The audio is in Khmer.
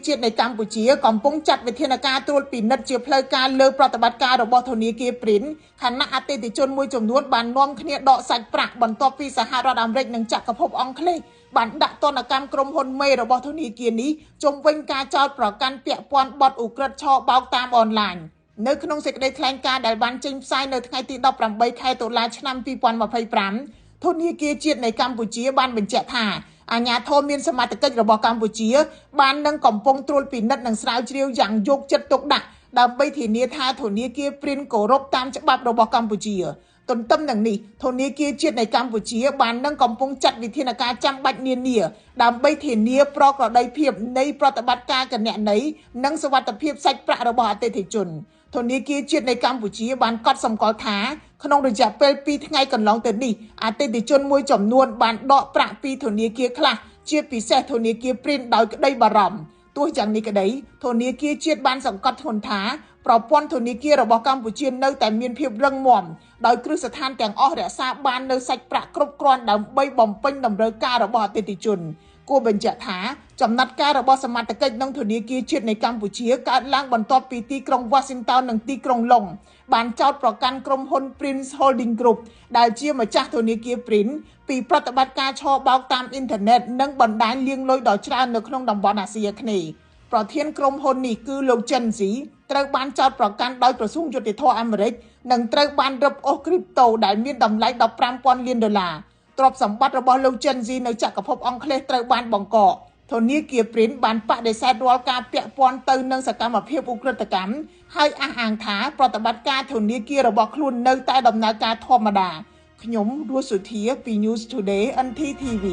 ជាតិនៃកម្ពុជាកំពុងចាត់វិធានការត្រួតពិនិត្យជាផ្លូវការលើប្រតិបត្តិការរបស់ធនាគារព្រិនខណៈអតិថិជនមួយចំនួនបាននាំគ្នាដកសាច់ប្រាក់បន្ទាប់ពីសហរដ្ឋអាមេរិកនិងចក្រភពអង់គ្លេសបានដាក់ទណ្ឌកម្មក្រុមហ៊ុនមេរបស់ធនាគារនេះជុំវិញការចោទប្រកាន់ពាក់ព័ន្ធបទឧក្រិដ្ឋឆបោកតាមអនឡាញនៅក្នុងសេចក្តីថ្លែងការណ៍ដែលបានចេញផ្សាយនៅថ្ងៃទី18ខែតុលាឆ្នាំ2025ធនាគារជាតិនៃកម្ពុជាបានបញ្ជាក់ថាអាជ្ញាធរមានសមត្ថកិច្ចរបស់កម្ពុជាបាននឹងកំពុងត្រួតពិនិត្យនិងស្រាវជ្រាវយ៉ាងយកចិត្តទុកដាក់ដើម្បីធានាថាធនាគារព្រិនគោរពតាមច្បាប់របស់កម្ពុជាទន្ទឹមនឹងនេះធនាគារជាតិនៃកម្ពុជាបាននឹងកំពុងចាត់វិធានការចាំបាច់នានាដើម្បីធានាប្រក្រតីភាពនៃប្រតិបត្តិការគណនេយ្យនិងសុវត្ថិភាពសាច់ប្រាក់របស់អតិថិជនធនាគារជាតិនៃកម្ពុជាបានកត់សម្គាល់ថាក្នុងរយៈពេល2ថ្ងៃកន្លងទៅនេះអតិថិជនមួយចំនួនបានដកប្រាក់ពីធនាគារខ្លះជាពិសេសធនាគារព្រិនដោយក្តីបារម្ភទោះយ៉ាងនេះក្តីធនាគារជាតិបានសង្កត់ធ្ងន់ថាប្រព័ន្ធធនាគាររបស់កម្ពុជានៅតែមានភាពរឹងមាំដោយគ្រឹះស្ថានទាំងអស់រក្សាបាននូវសាច់ប្រាក់គ្រប់គ្រាន់ដើម្បីបំពេញតម្រូវការរបស់អតិថិជនគួរបញ្ជាក់ថាចំណាត់ការរបស់សមាជិកក្នុងធនាគារជាតិនៃកម្ពុជាកើតឡើងបន្ទាប់ពីទីក្រុង Washington និងទីក្រុង Long បានចោទប្រកាន់ក្រុមហ៊ុន Prince Holding Group ដែលជាម្ចាស់ធនាគារ Prin ពីប្រតិបត្តិការឆបោកតាមអ៊ីនធឺណិតនិងបណ្ដាញលាងលុយដ៏ច្រើននៅក្នុងតំបន់អាស៊ីអាគ្នេយ៍ប្រធានក្រុមហ៊ុននេះគឺលោក Chen Xi ត្រូវបានចោទប្រកាន់ដោយក្រសួងយុតិធម៌អាមេរិកនិងត្រូវបានរឹបអូសគ្រីបតូដែលមានតម្លៃ$15,000 លានទ្រព្យសម្បត្តិរបស់លោក Chen Xi នៅចក្រភពអង់គ្លេសត្រូវបានបង្កកធនាគារព្រិនបានបដិសេធរាល់ការពាក់ព័ន្ធទៅនឹងសកម្មភាពឧក្រិដ្ឋកម្មហើយអះអាងថាប្រតិបត្តិការធនាគាររបស់ខ្លួននៅតែដំណើរការធម្មតាខ្ញុំរស់សុធាពី News Today NTTV